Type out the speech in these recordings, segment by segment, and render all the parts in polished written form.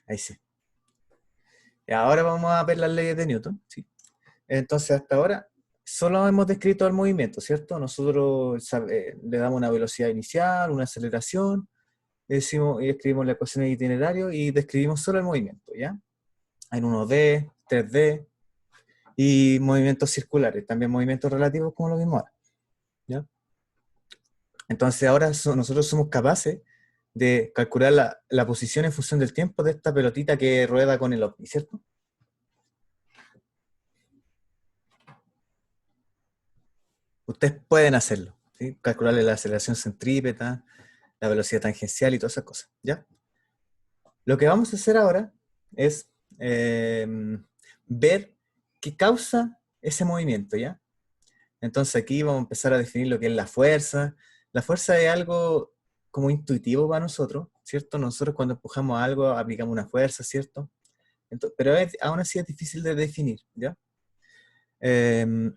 Ahí sí. Y ahora vamos a ver las leyes de Newton, ¿sí? Entonces, hasta ahora, solo hemos descrito el movimiento, ¿cierto? Nosotros le damos una velocidad inicial, una aceleración, decimos, y escribimos la ecuación de itinerario y describimos solo el movimiento, ¿ya? En 1D, 3D y movimientos circulares, también movimientos relativos como lo mismo ahora, ¿ya? Entonces ahora nosotros somos capaces de calcular la posición en función del tiempo de esta pelotita que rueda con el ovni, ¿cierto? Ustedes pueden hacerlo, ¿sí? Calcularle la aceleración centrípeta, la velocidad tangencial y todas esas cosas, ¿ya? Lo que vamos a hacer ahora es eh, ver qué causa ese movimiento, ¿ya? Entonces aquí vamos a empezar a definir lo que es la fuerza. La fuerza es algo como intuitivo para nosotros, ¿cierto? Nosotros cuando empujamos algo aplicamos una fuerza, ¿cierto? Pero aún así es difícil de definir, ¿ya? Eh,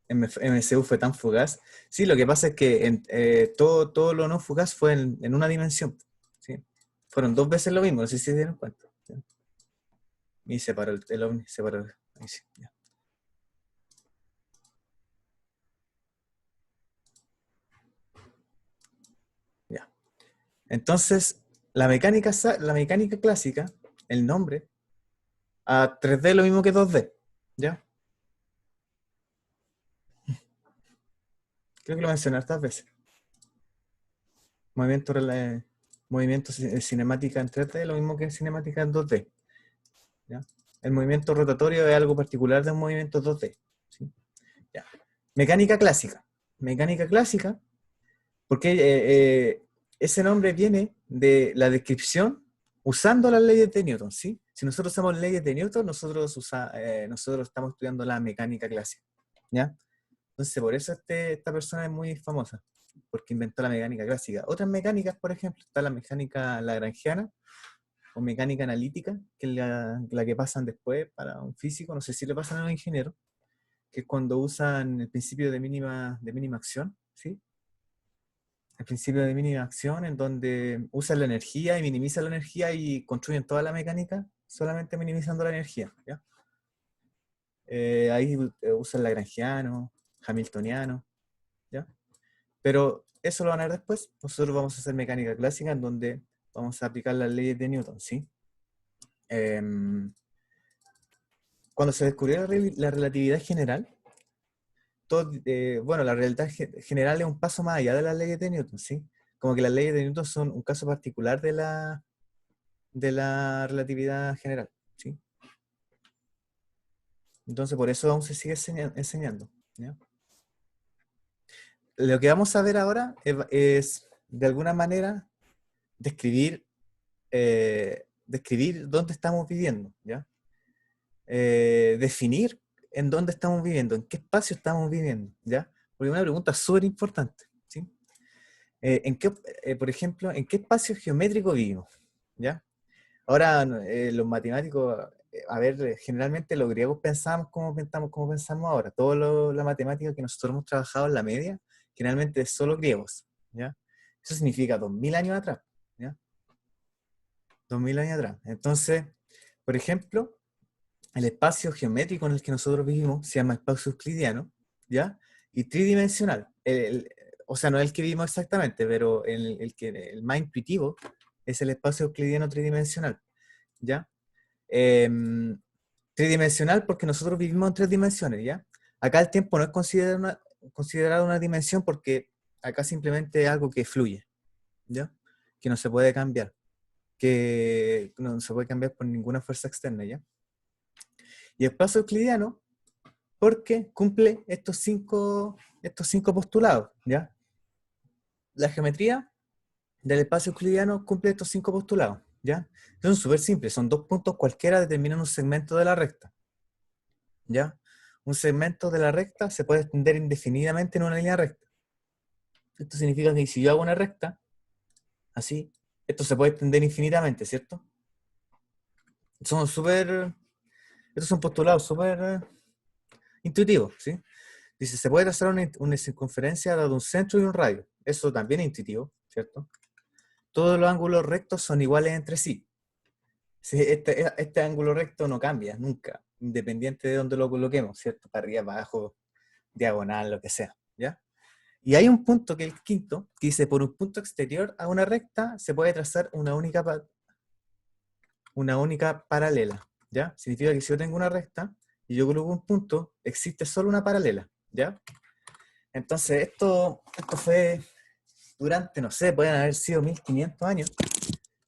MCU fue tan fugaz. Sí, lo que pasa es que todo lo no fugaz fue en una dimensión, ¿sí? Fueron dos veces lo mismo, no sé si se dieron cuenta, ¿sí? Y se paró el ovni, se paró. Ahí sí, ya. Ya. Entonces, la mecánica clásica, el nombre, a 3D es lo mismo que 2D, ¿ya? Creo que lo mencioné hartas veces. Movimiento, movimiento cinemática en 3D es lo mismo que cinemática en 2D, ¿ya? El movimiento rotatorio es algo particular de un movimiento 2D, ¿sí? Ya. Mecánica clásica. Mecánica clásica, porque ese nombre viene de la descripción usando las leyes de Newton, ¿sí? Si nosotros usamos leyes de Newton, nosotros estamos estudiando la mecánica clásica, ¿ya? Entonces, por eso esta persona es muy famosa, porque inventó la mecánica clásica. Otras mecánicas, por ejemplo, está la mecánica lagrangiana o mecánica analítica, que es la que pasan después para un físico, no sé si le pasan a un ingeniero, que es cuando usan el principio de mínima acción, ¿sí? El principio de mínima acción en donde usan la energía y minimizan la energía y construyen toda la mecánica solamente minimizando la energía, ¿ya? Ahí usan lagrangiano, hamiltoniano, ¿ya? Pero eso lo van a ver después. Nosotros vamos a hacer mecánica clásica en donde vamos a aplicar las leyes de Newton, ¿sí? Em, Cuando se descubrió la relatividad general, bueno, la relatividad general es un paso más allá de las leyes de Newton, ¿sí? Como que las leyes de Newton son un caso particular de la relatividad general, ¿sí? Entonces, por eso aún se sigue enseñando, ¿ya? Lo que vamos a ver ahora es de alguna manera, describir dónde estamos viviendo, ¿ya? Definir en dónde estamos viviendo, en qué espacio estamos viviendo, ¿ya? Porque es una pregunta súper importante, ¿sí? Por ejemplo, ¿en qué espacio geométrico vivimos? ¿Ya? Ahora, los matemáticos, a ver, generalmente los griegos pensamos como pensamos ahora. Toda la matemática que nosotros hemos trabajado en la media, generalmente es solo griegos, ¿ya? Eso significa 2000 años atrás, ¿ya? 2000 años atrás. Entonces, por ejemplo, el espacio geométrico en el que nosotros vivimos se llama espacio euclidiano, ¿ya? Y tridimensional. O sea, no es el que vivimos exactamente, pero el más intuitivo es el espacio euclidiano tridimensional, ¿ya? Em, Tridimensional porque nosotros vivimos en tres dimensiones, ¿ya? Acá el tiempo no es considerado una dimensión porque acá simplemente es algo que fluye, ¿ya? Que no se puede cambiar, que no se puede cambiar por ninguna fuerza externa, ¿ya? Y el espacio euclidiano porque cumple estos cinco postulados, ¿ya? La geometría del espacio euclidiano cumple estos cinco postulados, ¿ya? Son súper simples, son dos puntos cualquiera determinan un segmento de la recta, ¿ya? Un segmento de la recta se puede extender indefinidamente en una línea recta. Esto significa que si yo hago una recta, así, esto se puede extender infinitamente, ¿cierto? Son súper, estos son postulados súper intuitivos, ¿sí? Dice, se puede trazar una circunferencia dado un centro y un radio. Eso también es intuitivo, ¿cierto? todos los ángulos rectos son iguales entre sí. Sí, este ángulo recto no cambia nunca, independiente de donde lo coloquemos, ¿cierto? Para arriba, abajo, diagonal, lo que sea, ¿ya? Y hay un punto que es el quinto, que dice, por un punto exterior a una recta se puede trazar una única paralela, ¿ya? Significa que si yo tengo una recta y yo coloco un punto, existe solo una paralela, ¿ya? Entonces, esto fue durante, no sé, pueden haber sido 1500 años.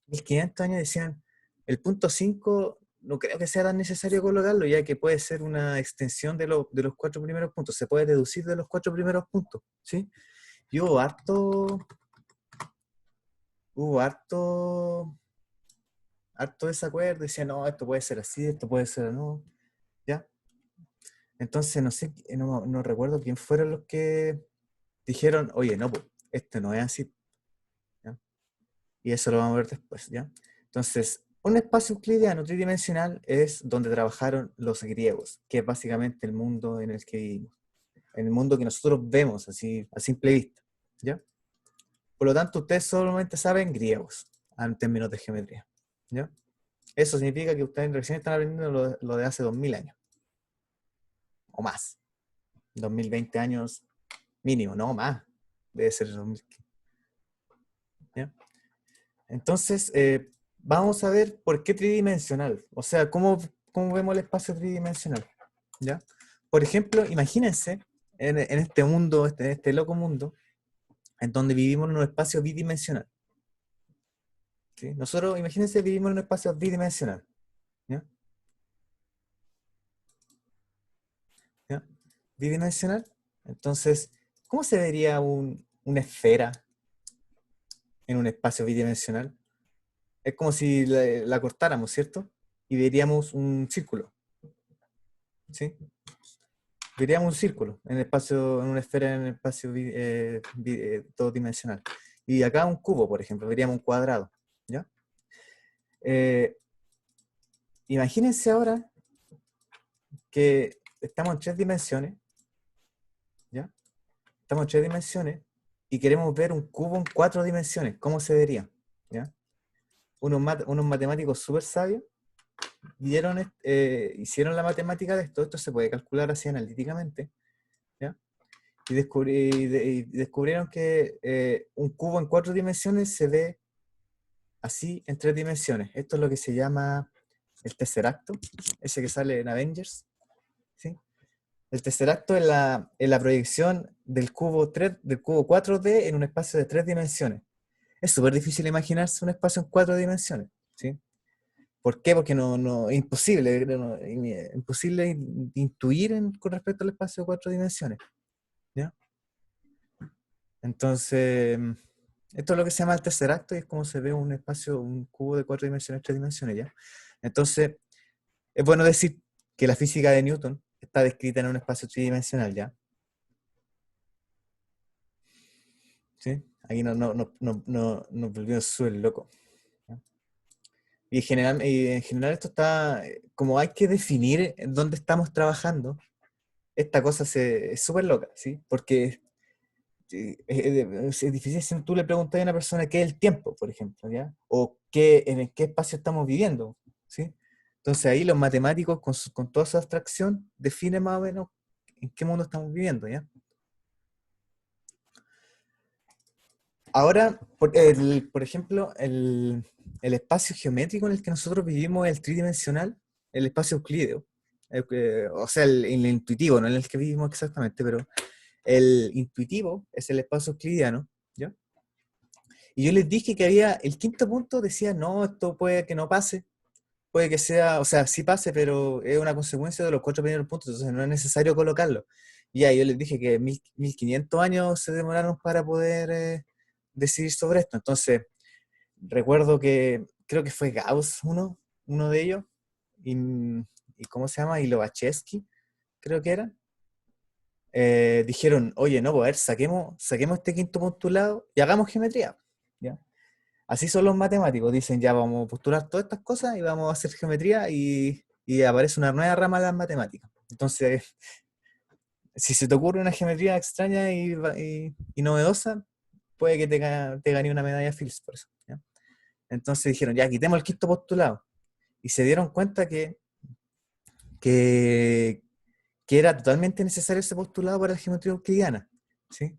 1500 años decían, el punto 5 no creo que sea tan necesario colocarlo, ya que puede ser una extensión de los cuatro primeros puntos, se puede deducir de los cuatro primeros puntos, ¿sí? Y hubo harto desacuerdo, decía, no, esto puede ser así, esto puede ser no, ¿ya? Entonces, no sé, no recuerdo quién fueron los que dijeron, oye, no, pues, esto no es así, ¿ya? Y eso lo vamos a ver después, ¿ya? Entonces, un espacio euclidiano tridimensional es donde trabajaron los griegos, que es básicamente el mundo en el que vivimos, en el mundo que nosotros vemos así a simple vista, ¿ya? Por lo tanto, ustedes solamente saben griegos en términos de geometría, ¿ya? Eso significa que ustedes recién están aprendiendo lo de hace 2000 años, o más. 2020 años mínimo, no más. Debe ser 2000. ¿Ya? Entonces, vamos a ver por qué tridimensional. O sea, cómo vemos el espacio tridimensional. ¿Ya? Por ejemplo, imagínense en este mundo, en este loco mundo, en donde vivimos en un espacio bidimensional. ¿Sí? Nosotros, imagínense, vivimos en un espacio bidimensional. ¿Ya? ¿Ya? Bidimensional. Entonces, ¿cómo se vería una esfera en un espacio bidimensional? Es como si la cortáramos, ¿cierto? Y veríamos un círculo, ¿sí? Veríamos un círculo en el espacio, en una esfera en el espacio dos dimensional. Y acá un cubo, por ejemplo, veríamos un cuadrado, ¿ya? Eh, Imagínense ahora que estamos en tres dimensiones, ¿ya? Estamos en tres dimensiones y queremos ver un cubo en cuatro dimensiones. ¿Cómo se vería? ¿Ya? Unos matemáticos súper sabios hicieron la matemática de esto se puede calcular así analíticamente, ¿ya? Y descubrieron que un cubo en cuatro dimensiones se ve así en tres dimensiones. Esto es lo que se llama el tesseracto, ese que sale en Avengers, ¿sí? El tesseracto es la proyección del cubo 4D en un espacio de tres dimensiones. Es súper difícil imaginarse un espacio en cuatro dimensiones, ¿sí? ¿Por qué? Porque es imposible, imposible intuir con respecto al espacio de cuatro dimensiones, ¿ya? Entonces, esto es lo que se llama el tercer acto y es como se ve un espacio, un cubo de cuatro dimensiones, tres dimensiones, ¿ya? Entonces, es bueno decir que la física de Newton está descrita en un espacio tridimensional, ¿ya? ¿Sí? Aquí nos volvimos súper locos. Y en general esto está, como hay que definir en dónde estamos trabajando, esta cosa es súper loca, ¿sí? Porque es difícil si tú le preguntas a una persona qué es el tiempo, por ejemplo, ¿ya? O en qué espacio estamos viviendo, ¿sí? Entonces ahí los matemáticos con toda su abstracción definen más o menos en qué mundo estamos viviendo, ¿ya? Ahora, por ejemplo, el espacio geométrico en el que nosotros vivimos es el tridimensional, el espacio euclídeo, o sea, el intuitivo, no en el que vivimos exactamente, pero el intuitivo es el espacio euclidiano, ¿ya? Y yo les dije que había, el quinto punto decía, no, esto puede que no pase, puede que sea, o sea, sí pase, pero es una consecuencia de los cuatro primeros puntos, entonces no es necesario colocarlo. Y ya, yo les dije que 1500 años se demoraron para poder decidir sobre esto. Entonces, recuerdo que creo que fue Gauss uno de ellos, y, y ¿cómo se llama? Y Lobachevsky, creo que era. Dijeron, oye, no, pues a ver, saquemos este quinto postulado y hagamos geometría. ¿Ya? Así son los matemáticos, dicen ya vamos a postular todas estas cosas y vamos a hacer geometría y aparece una nueva rama de las matemáticas. Entonces, si se te ocurre una geometría extraña y novedosa, puede que te gane una medalla Fields por eso. ¿Ya? Entonces dijeron, ya, quitemos el quinto postulado. Y se dieron cuenta que, que era totalmente necesario ese postulado para la geometría euclidiana. ¿Sí?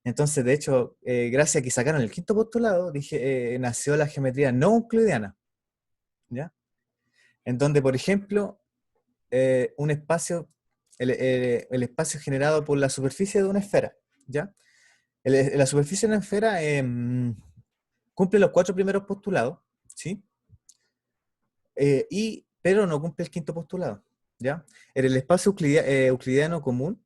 Entonces, de hecho, gracias a que sacaron el quinto postulado, nació la geometría no euclidiana. ¿Ya? En donde, por ejemplo, un espacio, el espacio generado por la superficie de una esfera. ¿Ya? La superficie de una esfera cumple los 4 primeros postulados, ¿sí? Pero no cumple el quinto postulado, ¿ya? En el espacio euclidiano común,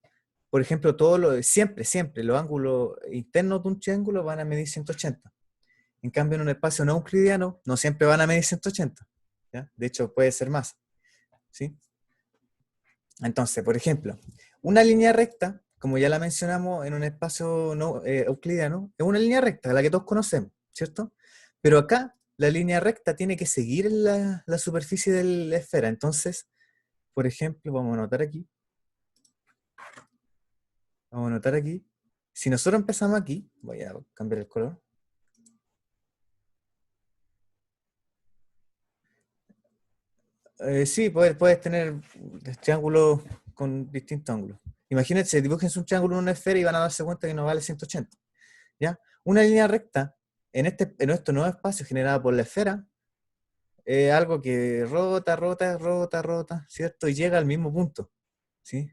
por ejemplo, siempre los ángulos internos de un triángulo van a medir 180. En cambio, en un espacio no euclidiano, no siempre van a medir 180, ¿ya? De hecho, puede ser más, ¿sí? Entonces, por ejemplo, una línea recta, como ya la mencionamos en un espacio no, euclidiano, es una línea recta, la que todos conocemos, ¿cierto? Pero acá la línea recta tiene que seguir la superficie de la esfera. Entonces, por ejemplo, vamos a anotar aquí, si nosotros empezamos aquí, voy a cambiar el color. Sí, puedes tener triángulos con distintos ángulos. Imagínense, dibujense un triángulo en una esfera y van a darse cuenta que no vale 180. ¿Ya? Una línea recta en nuestro nuevo espacio generado por la esfera es algo que rota, ¿cierto? Y llega al mismo punto, ¿sí?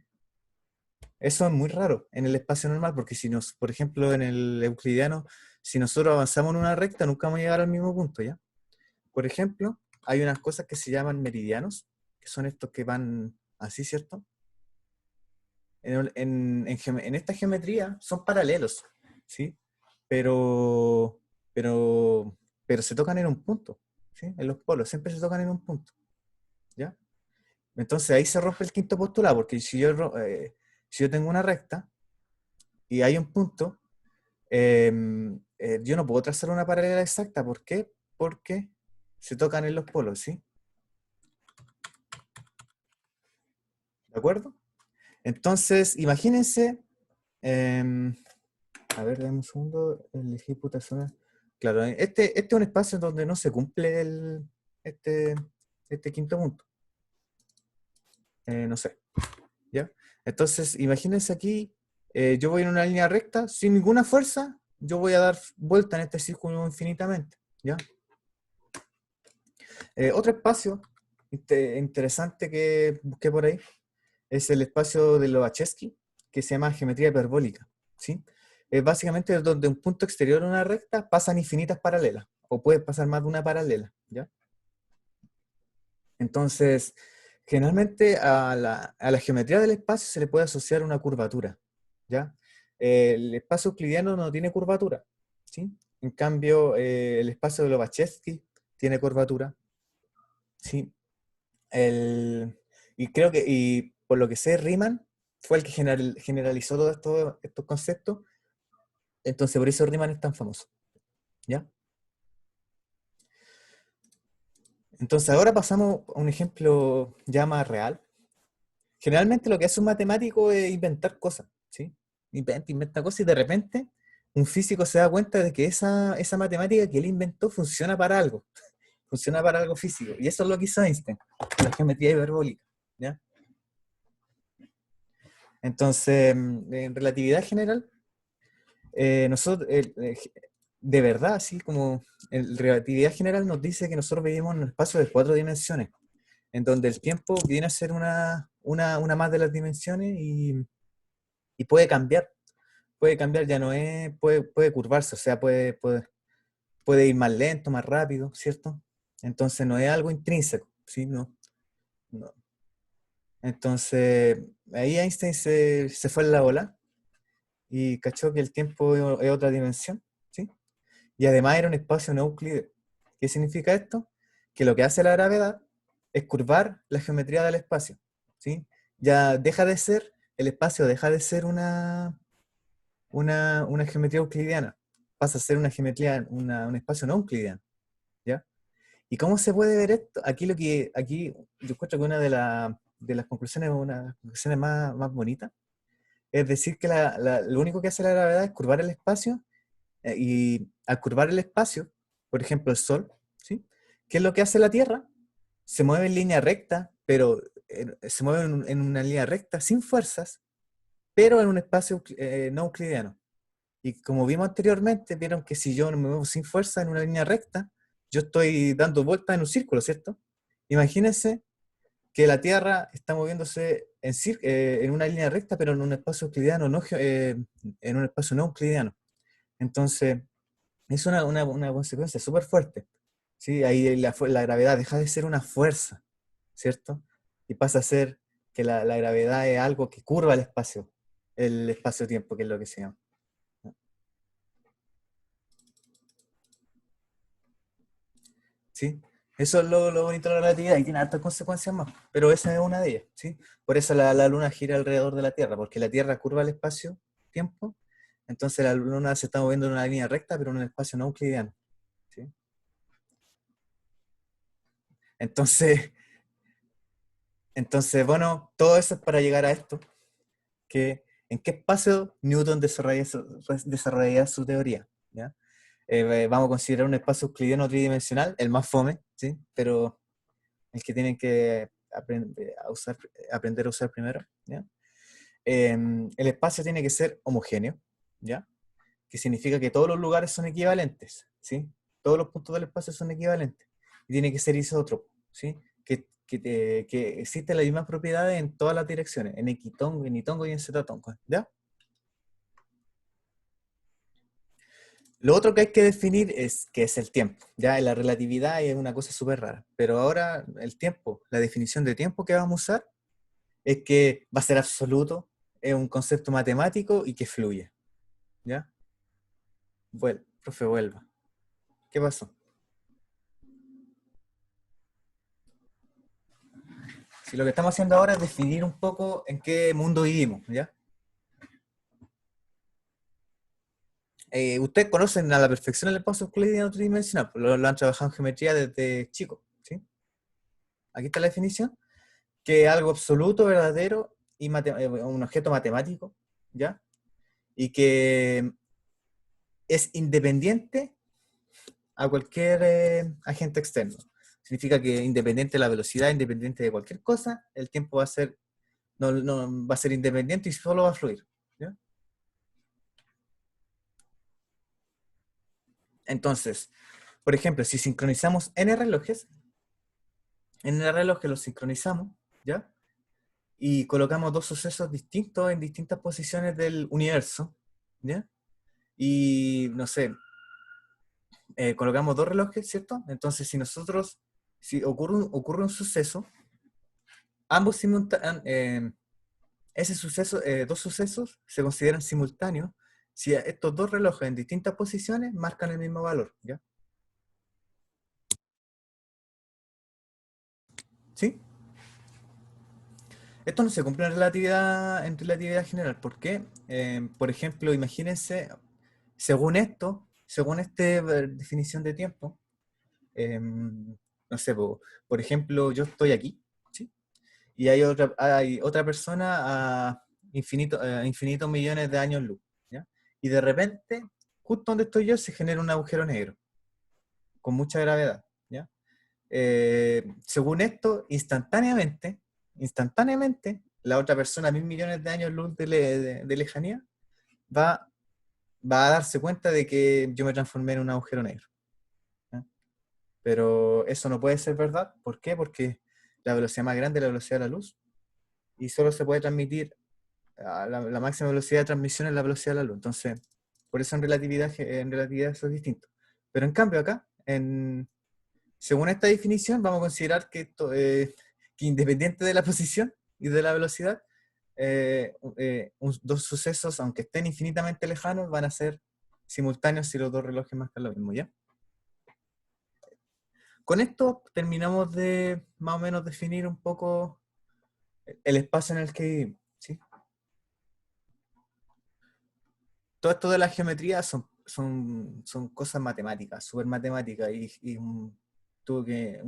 Eso es muy raro en el espacio normal, porque por ejemplo, en el euclidiano, si nosotros avanzamos en una recta, nunca vamos a llegar al mismo punto, ¿ya? Por ejemplo, hay unas cosas que se llaman meridianos, que son estos que van así, ¿cierto? En esta geometría son paralelos, ¿sí? Pero, pero se tocan en un punto, ¿sí? En los polos, siempre se tocan en un punto, ¿ya? Entonces ahí se rompe el quinto postulado, porque si yo tengo una recta y hay un punto, yo no puedo trazar una paralela exacta. ¿Por qué? Porque se tocan en los polos, ¿sí? ¿De acuerdo? Entonces, imagínense, em, a ver, dame un segundo, elegir zona. Claro, este es un espacio donde no se cumple este, este quinto punto. No sé, ¿ya? Entonces, imagínense aquí, yo voy en una línea recta, sin ninguna fuerza, yo voy a dar vuelta en este círculo infinitamente, ¿ya? Otro espacio interesante que busqué por ahí es el espacio de Lobachevsky, que se llama geometría hiperbólica, ¿sí? Es básicamente donde un punto exterior de una recta pasan infinitas paralelas, o puede pasar más de una paralela, ¿ya? Entonces, generalmente a la geometría del espacio se le puede asociar una curvatura, ¿ya? El espacio euclidiano no tiene curvatura, ¿sí? En cambio, el espacio de Lobachevsky tiene curvatura, ¿sí? Y creo y por lo que sé, Riemann fue el que generalizó todos estos conceptos, entonces por eso Riemann es tan famoso, ¿ya? Entonces ahora pasamos a un ejemplo ya más real. Generalmente lo que hace un matemático es inventar cosas, ¿sí? Inventa cosas y de repente un físico se da cuenta de que esa matemática que él inventó funciona para algo físico. Y eso es lo que hizo Einstein, la geometría hiperbólica, ¿ya? Entonces, en relatividad general, nosotros, de verdad, así como en relatividad general nos dice que nosotros vivimos en un espacio de 4 dimensiones, en donde el tiempo viene a ser una más de las dimensiones y puede cambiar, ya no es, puede curvarse, o sea, puede ir más lento, más rápido, ¿cierto? Entonces no es algo intrínseco, ¿sí? No, no. Entonces, ahí Einstein se fue en la ola y cachó que el tiempo es otra dimensión, ¿sí? Y además era un espacio no euclídeo. ¿Qué significa esto? Que lo que hace la gravedad es curvar la geometría del espacio, ¿sí? Ya el espacio deja de ser una geometría euclidiana, pasa a ser una geometría, un espacio no euclidiano, ¿ya? ¿Y cómo se puede ver esto? Aquí yo encuentro que una de las conclusiones, una de las conclusiones más bonitas, es decir que lo único que hace la gravedad es curvar el espacio Y al curvar el espacio, por ejemplo el Sol, ¿sí? ¿Qué es lo que hace la Tierra? Se mueve en línea recta, pero se mueve en una línea recta sin fuerzas, pero en un espacio no euclidiano. Y como vimos anteriormente, vieron que si yo me muevo sin fuerza en una línea recta, yo estoy dando vueltas en un círculo, ¿cierto? Imagínense que la Tierra está moviéndose en una línea recta, pero en un espacio euclidiano, en un espacio no euclidiano. Entonces, es una consecuencia súper fuerte. ¿Sí? Ahí la gravedad deja de ser una fuerza, ¿cierto? Y pasa a ser que la gravedad es algo que curva el espacio-tiempo, que es lo que se llama. ¿Sí? Eso es lo bonito de la relatividad y tiene hartas consecuencias más, pero esa es una de ellas, ¿sí? Por eso la Luna gira alrededor de la Tierra, porque la Tierra curva el espacio-tiempo, entonces la Luna se está moviendo en una línea recta, pero en un espacio no euclidiano, ¿sí? Entonces, bueno, todo eso es para llegar a esto, que en qué espacio Newton desarrollaría su teoría, ¿ya? Vamos a considerar un espacio euclidiano tridimensional, el más fome, ¿sí? Pero el que tienen que aprender a usar primero, ¿ya? El espacio tiene que ser homogéneo, ¿ya? Que significa que todos los lugares son equivalentes, ¿sí? Todos los puntos del espacio son equivalentes. Y tiene que ser isótropo, ¿sí? Que existen las mismas propiedades en todas las direcciones, en equitongo, en itongo y en zetatongo, ¿ya? Lo otro que hay que definir es qué es el tiempo. Ya la relatividad es una cosa súper rara, pero ahora el tiempo, la definición de tiempo que vamos a usar es que va a ser absoluto, es un concepto matemático y que fluye. ¿Ya? Profe, vuelva. ¿Qué pasó? Si lo que estamos haciendo ahora es definir un poco en qué mundo vivimos, ¿ya? Ustedes conocen a la perfección el espacio euclidiano tridimensional, pues lo han trabajado en geometría desde chico, ¿sí? Aquí está la definición, que es algo absoluto, verdadero y un objeto matemático, ¿ya? Y que es independiente a cualquier agente externo. Significa que independiente de la velocidad, independiente de cualquier cosa, el tiempo va a ser, no, va a ser independiente y solo va a fluir, ¿ya? Entonces, por ejemplo, si sincronizamos n relojes los sincronizamos, ¿ya? Y colocamos dos sucesos distintos en distintas posiciones del universo, ¿ya? Y, no sé, colocamos dos relojes, ¿cierto? Entonces, si ocurre un suceso, ambos simultáneamente, dos sucesos se consideran simultáneos si estos dos relojes en distintas posiciones marcan el mismo valor, ¿ya? ¿Sí? Esto no se cumple en relatividad general. ¿Por qué? Por ejemplo, imagínense, según esta definición de tiempo, no sé, por ejemplo, yo estoy aquí, ¿sí? Y hay otra persona a infinitos millones de años luz, ¿ya? Y de repente, justo donde estoy yo, se genera un agujero negro con mucha gravedad, ¿ya? Según esto, instantáneamente, la otra persona a 1.000 millones de años luz de lejanía va, va a darse cuenta de que yo me transformé en un agujero negro, ¿ya? Pero eso no puede ser verdad. ¿Por qué? Porque la velocidad más grande es la velocidad de la luz y solo se puede transmitir a la máxima velocidad de transmisión es la velocidad de la luz. Entonces, por eso en relatividad eso es distinto. Pero en cambio acá, según esta definición, vamos a considerar que independiente de la posición y de la velocidad, dos sucesos, aunque estén infinitamente lejanos, van a ser simultáneos si los dos relojes marcan lo mismo, ¿ya? Con esto terminamos de más o menos definir un poco el espacio en el que vivimos, ¿sí? Todo esto de la geometría son cosas matemáticas, súper matemáticas, y un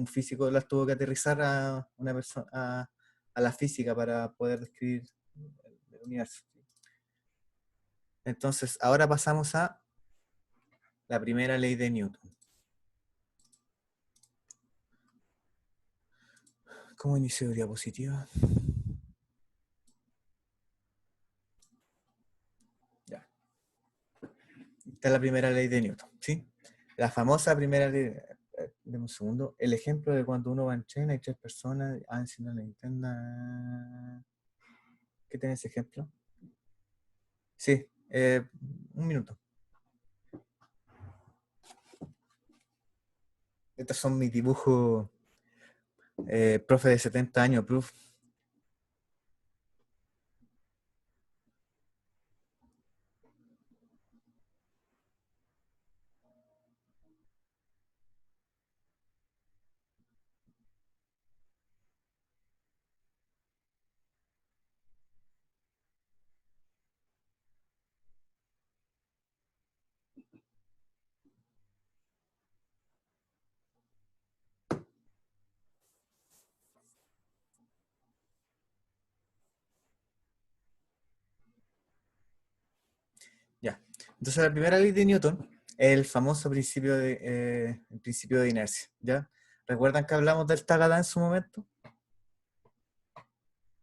físico las tuvo que aterrizar a una persona, a la física para poder describir el universo. Entonces, ahora pasamos a la primera ley de Newton. ¿Cómo inicio diapositiva? Ya. Esta es la primera ley de Newton, ¿sí? La famosa primera ley. Deme un segundo. El ejemplo de cuando uno va en tren, hay tres personas. Ah, si no le entienda. ¿Qué tiene ese ejemplo? Sí, un minuto. Estos son mis dibujos, profe de 70 años, proof. Ya. Entonces la primera ley de Newton es el famoso el principio de inercia, ¿ya? ¿Recuerdan que hablamos del Tagada en su momento?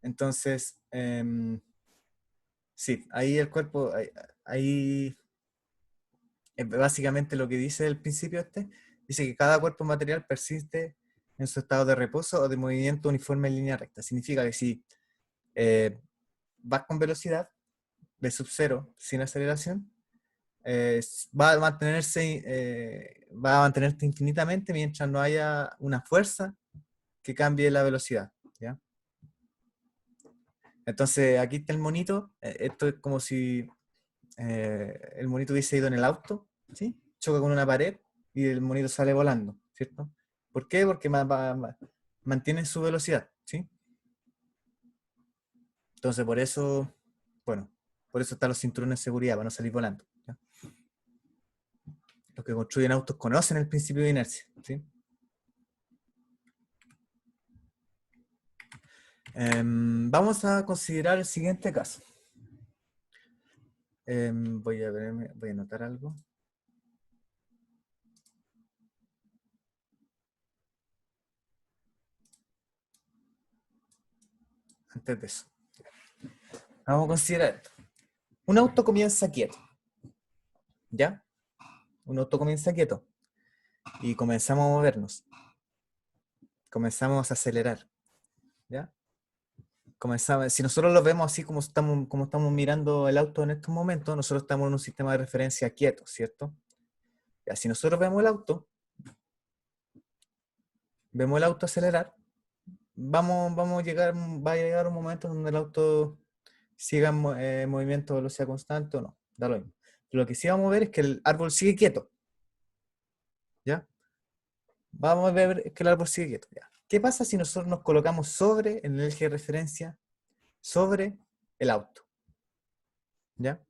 Entonces, sí, ahí el cuerpo, ahí es básicamente lo que dice el principio dice que cada cuerpo material persiste en su estado de reposo o de movimiento uniforme en línea recta. Significa que si eh, vas con velocidad, v sub 0, sin aceleración, va a va a mantenerte infinitamente mientras no haya una fuerza que cambie la velocidad, ¿ya? Entonces aquí está el monito, esto es como si el monito hubiese ido en el auto, ¿sí? Choca con una pared y el monito sale volando, ¿cierto? ¿Por qué? Porque mantiene su velocidad, ¿sí? Entonces por eso, bueno, por eso están los cinturones de seguridad, para no salir volando, ¿ya? Los que construyen autos conocen el principio de inercia, ¿sí? Vamos a considerar el siguiente caso. Voy a anotar algo. Antes de eso. Vamos a considerar esto. Un auto comienza quieto, ¿ya? Un auto comienza quieto y comenzamos a movernos. Comenzamos a acelerar, ¿ya? Comenzamos, si nosotros lo vemos así como estamos mirando el auto en estos momentos, nosotros estamos en un sistema de referencia quieto, ¿cierto? Ya, si nosotros vemos el auto acelerar, va a llegar un momento donde el auto siga en movimiento a velocidad constante o no, da lo mismo. Lo que sí vamos a ver es que el árbol sigue quieto, ¿ya? Vamos a ver que el árbol sigue quieto, ¿ya? ¿Qué pasa si nosotros nos colocamos en el eje de referencia, sobre el auto, ¿ya?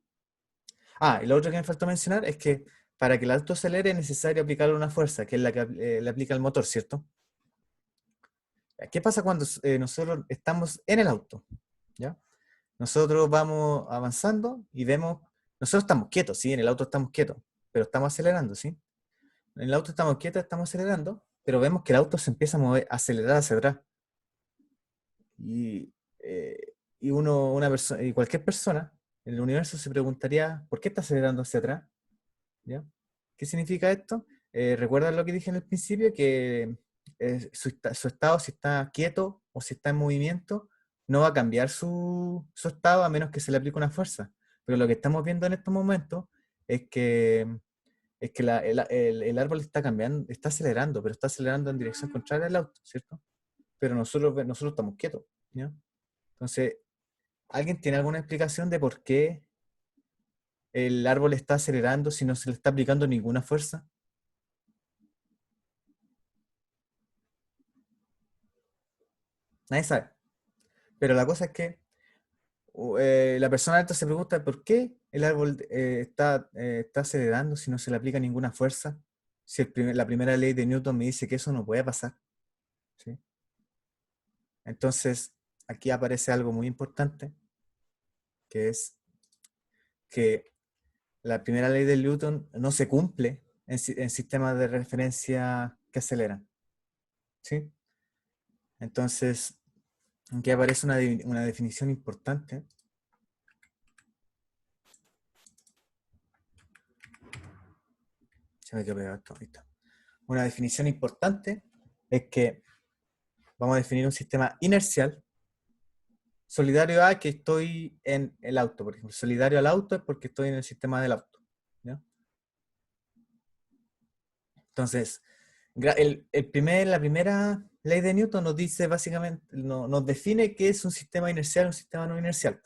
Ah, y lo otro que me faltó mencionar es que para que el auto acelere es necesario aplicarle una fuerza, que es la que le aplica el motor, ¿cierto? ¿Qué pasa cuando nosotros estamos en el auto? ¿Ya? Nosotros vamos avanzando y vemos, nosotros estamos quietos, ¿sí? En el auto estamos quietos, pero estamos acelerando, ¿sí? En el auto estamos quietos, estamos acelerando, pero vemos que el auto se empieza a mover, a acelerar hacia atrás. Y, y cualquier persona en el universo se preguntaría, ¿por qué está acelerando hacia atrás? ¿Ya? ¿Qué significa esto? ¿Recuerdan lo que dije en el principio? Que su estado, si está quieto o si está en movimiento, no va a cambiar su estado a menos que se le aplique una fuerza. Pero lo que estamos viendo en estos momentos es que, el árbol está cambiando, está acelerando, pero está acelerando en dirección contraria al auto, ¿cierto? Pero nosotros estamos quietos, ¿ya? Entonces, ¿alguien tiene alguna explicación de por qué el árbol está acelerando si no se le está aplicando ninguna fuerza? Nadie sabe. Pero la cosa es que la persona alta se pregunta por qué el árbol está acelerando si no se le aplica ninguna fuerza. Si la primera ley de Newton me dice que eso no puede pasar, ¿sí? Entonces, aquí aparece algo muy importante, que es que la primera ley de Newton no se cumple en sistemas de referencia que aceleran. ¿Sí? Entonces, aquí aparece una definición importante. Se me quedó pegado esto, ahí está. Una definición importante es que vamos a definir un sistema inercial. Solidario a que estoy en el auto, por ejemplo. Solidario al auto es porque estoy en el sistema del auto. ¿Ya? Entonces, la primera ley de Newton nos dice básicamente, nos define qué es un sistema inercial y un sistema no inercial.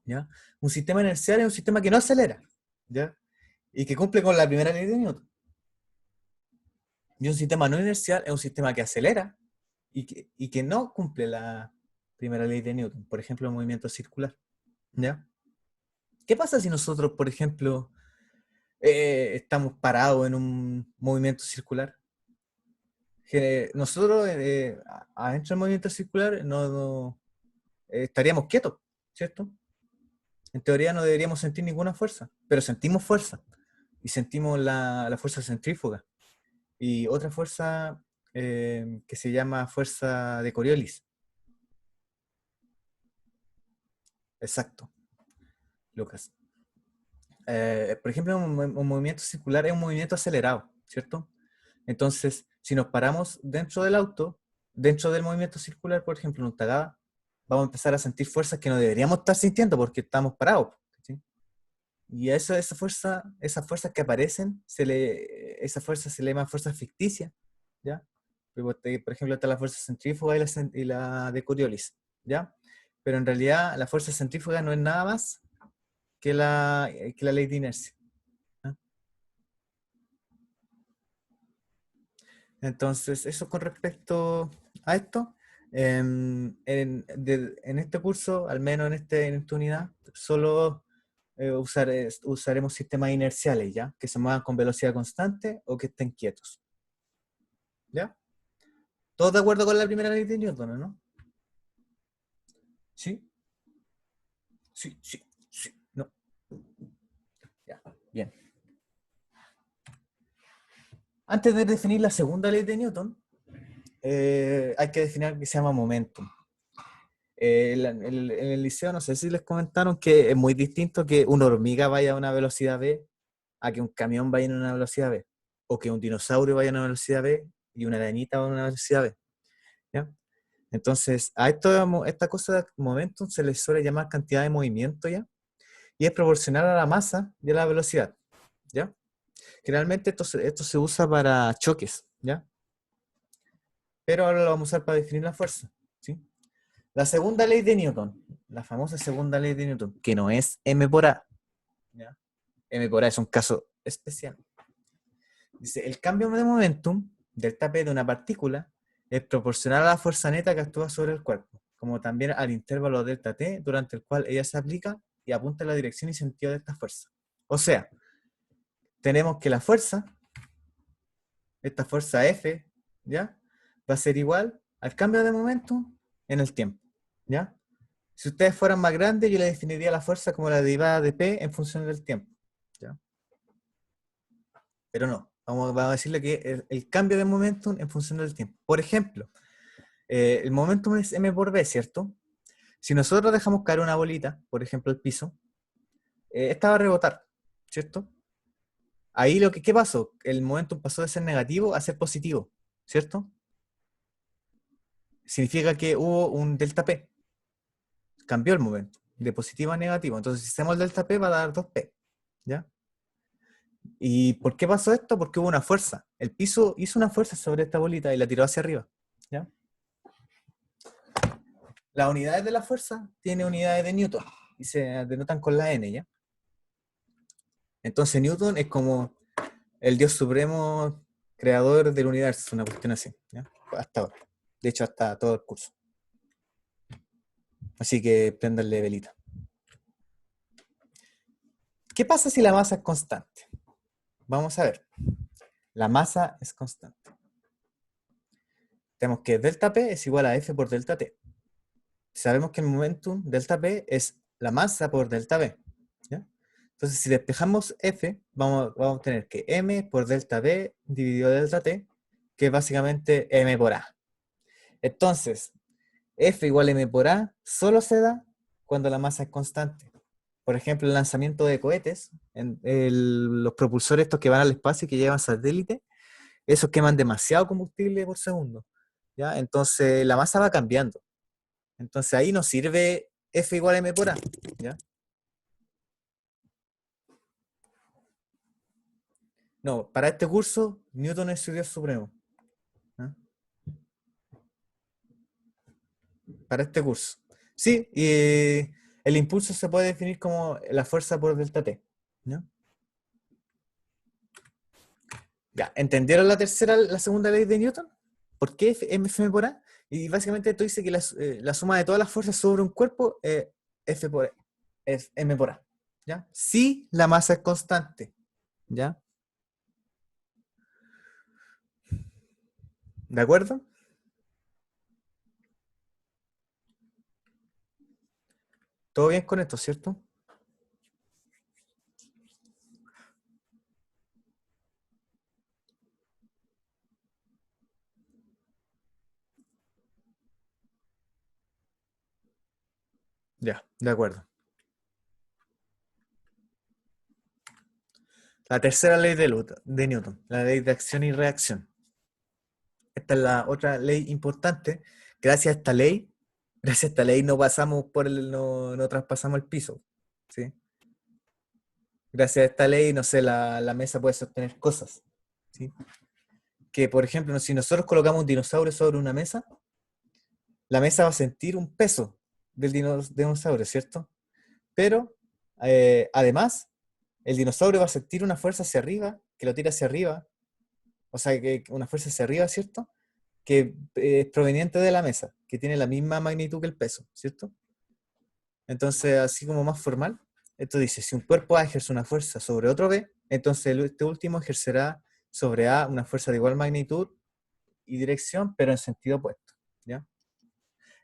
¿Ya? Un sistema inercial es un sistema que no acelera, ¿ya? Y que cumple con la primera ley de Newton. Y un sistema no inercial es un sistema que acelera y que no cumple la primera ley de Newton. Por ejemplo, el movimiento circular. ¿Ya? ¿Qué pasa si nosotros, por ejemplo, estamos parados en un movimiento circular? Que nosotros, adentro del movimiento circular, estaríamos quietos, ¿cierto? En teoría no deberíamos sentir ninguna fuerza, pero sentimos fuerza. Y sentimos la fuerza centrífuga. Y otra fuerza que se llama fuerza de Coriolis. Exacto, Lucas. Por ejemplo, un movimiento circular es un movimiento acelerado, ¿cierto? Entonces, si nos paramos dentro del auto, dentro del movimiento circular, por ejemplo, en un tagada, vamos a empezar a sentir fuerzas que no deberíamos estar sintiendo porque estamos parados. ¿Sí? Y a esas fuerzas que aparecen, esa fuerza se le llama fuerza ficticia, ¿ya? Por ejemplo, está la fuerza centrífuga y la de Coriolis, ¿ya? Pero en realidad la fuerza centrífuga no es nada más que la ley de inercia. ¿Ya? Entonces, eso con respecto a esto. En este curso, al menos en esta unidad, solo usaremos sistemas inerciales, ¿ya? Que se muevan con velocidad constante o que estén quietos. ¿Ya? ¿Todos de acuerdo con la primera ley de Newton, no? ¿Sí? Sí, sí, sí. No. Ya, bien. Antes de definir la segunda ley de Newton, hay que definir algo que se llama momentum. En el liceo, no sé si les comentaron que es muy distinto que una hormiga vaya a una velocidad v a que un camión vaya a una velocidad v, o que un dinosaurio vaya a una velocidad v y una arañita vaya a una velocidad v. ¿Ya? Entonces, esta cosa de momentum se le suele llamar cantidad de movimiento, ¿ya? Y es proporcional a la masa y a la velocidad, ¿ya? Generalmente esto se usa para choques, ¿ya? Pero ahora lo vamos a usar para definir la fuerza, ¿sí? La segunda ley de Newton, la famosa segunda ley de Newton, que no es m por a, ¿ya? M por a es un caso especial. Dice, el cambio de momentum, delta P de una partícula, es proporcional a la fuerza neta que actúa sobre el cuerpo, como también al intervalo delta T durante el cual ella se aplica y apunta en la dirección y sentido de esta fuerza. O sea, tenemos que la fuerza, esta fuerza F, ¿ya? Va a ser igual al cambio de momentum en el tiempo, ¿ya? Si ustedes fueran más grandes, yo le definiría la fuerza como la derivada de P en función del tiempo, ¿ya? Pero no, vamos a decirle que el cambio de momentum en función del tiempo. Por ejemplo, el momentum es m por b, ¿cierto? Si nosotros dejamos caer una bolita, por ejemplo, al piso, esta va a rebotar, ¿cierto? Ahí ¿qué pasó? El momentum pasó de ser negativo a ser positivo, ¿cierto? Significa que hubo un delta P. Cambió el momento, de positivo a negativo. Entonces, si hacemos el delta P, va a dar 2P, ¿ya? ¿Y por qué pasó esto? Porque hubo una fuerza. El piso hizo una fuerza sobre esta bolita y la tiró hacia arriba, ¿ya? Las unidades de la fuerza tienen unidades de Newton y se denotan con la N, ¿ya? Entonces Newton es como el Dios supremo creador del universo, una cuestión así, ¿ya? Hasta ahora. De hecho, hasta todo el curso. Así que prendanle velita. ¿Qué pasa si la masa es constante? Vamos a ver. La masa es constante. Tenemos que delta P es igual a F por delta T. Sabemos que el momentum delta P es la masa por delta V, ¿ya? Entonces, si despejamos F, vamos a tener que M por delta B dividido delta T, que es básicamente M por A. Entonces, F igual a M por A solo se da cuando la masa es constante. Por ejemplo, el lanzamiento de cohetes, los propulsores estos que van al espacio y que llevan satélite, esos queman demasiado combustible por segundo, ¿ya? Entonces la masa va cambiando. Entonces ahí nos sirve F igual a M por A, ¿ya? No, para este curso, Newton es su Dios supremo. ¿Ah? Para este curso. Sí, y el impulso se puede definir como la fuerza por delta T, ¿no? Ya, ¿entendieron la segunda ley de Newton? ¿Por qué F por A? Y básicamente esto dice que la suma de todas las fuerzas sobre un cuerpo F por es M por A. ¿Ya? Si la masa es constante. ¿Ya? ¿De acuerdo? ¿Todo bien con esto, cierto? Ya, de acuerdo. La tercera ley de Newton, la ley de acción y reacción. Esta es la otra ley importante. Gracias a esta ley, gracias a esta ley no pasamos no traspasamos el piso. ¿Sí? Gracias a esta ley, no sé, la mesa puede sostener cosas. ¿Sí? Que, por ejemplo, si nosotros colocamos un dinosaurio sobre una mesa, la mesa va a sentir un peso del dinosaurio, ¿cierto? Pero, además, el dinosaurio va a sentir una fuerza hacia arriba, que lo tira hacia arriba, o sea, que una fuerza hacia arriba, ¿cierto? Que es proveniente de la mesa, que tiene la misma magnitud que el peso, ¿cierto? Entonces, así como más formal, esto dice, si un cuerpo A ejerce una fuerza sobre otro B, entonces este último ejercerá sobre A una fuerza de igual magnitud y dirección, pero en sentido opuesto, ¿ya?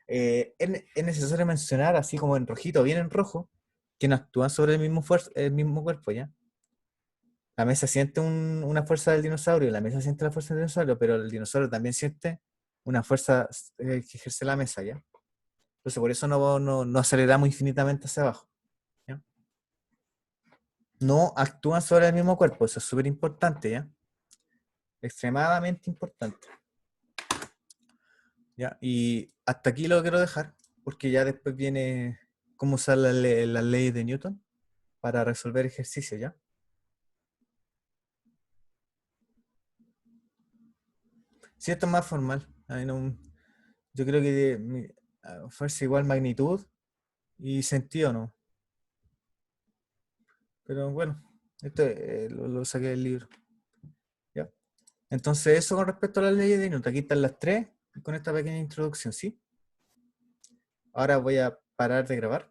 Es necesario mencionar, así como en rojito, bien en rojo, que no actúan sobre el mismo cuerpo, ¿ya? La mesa siente una fuerza del dinosaurio, la mesa siente la fuerza del dinosaurio, pero el dinosaurio también siente una fuerza que ejerce la mesa, ¿ya? Entonces por eso no aceleramos infinitamente hacia abajo, ¿ya? No actúan sobre el mismo cuerpo, eso es súper importante, ¿ya? Extremadamente importante, ¿ya? Y hasta aquí lo quiero dejar, porque ya después viene cómo usar las leyes de Newton para resolver ejercicios, ¿ya? Sí, esto es más formal. Yo creo que fuerza igual magnitud y sentido, ¿no? Pero bueno, esto lo saqué del libro, ¿ya? Entonces, eso con respecto a las leyes de Newton. Aquí están las tres con esta pequeña introducción, ¿sí? Ahora voy a parar de grabar.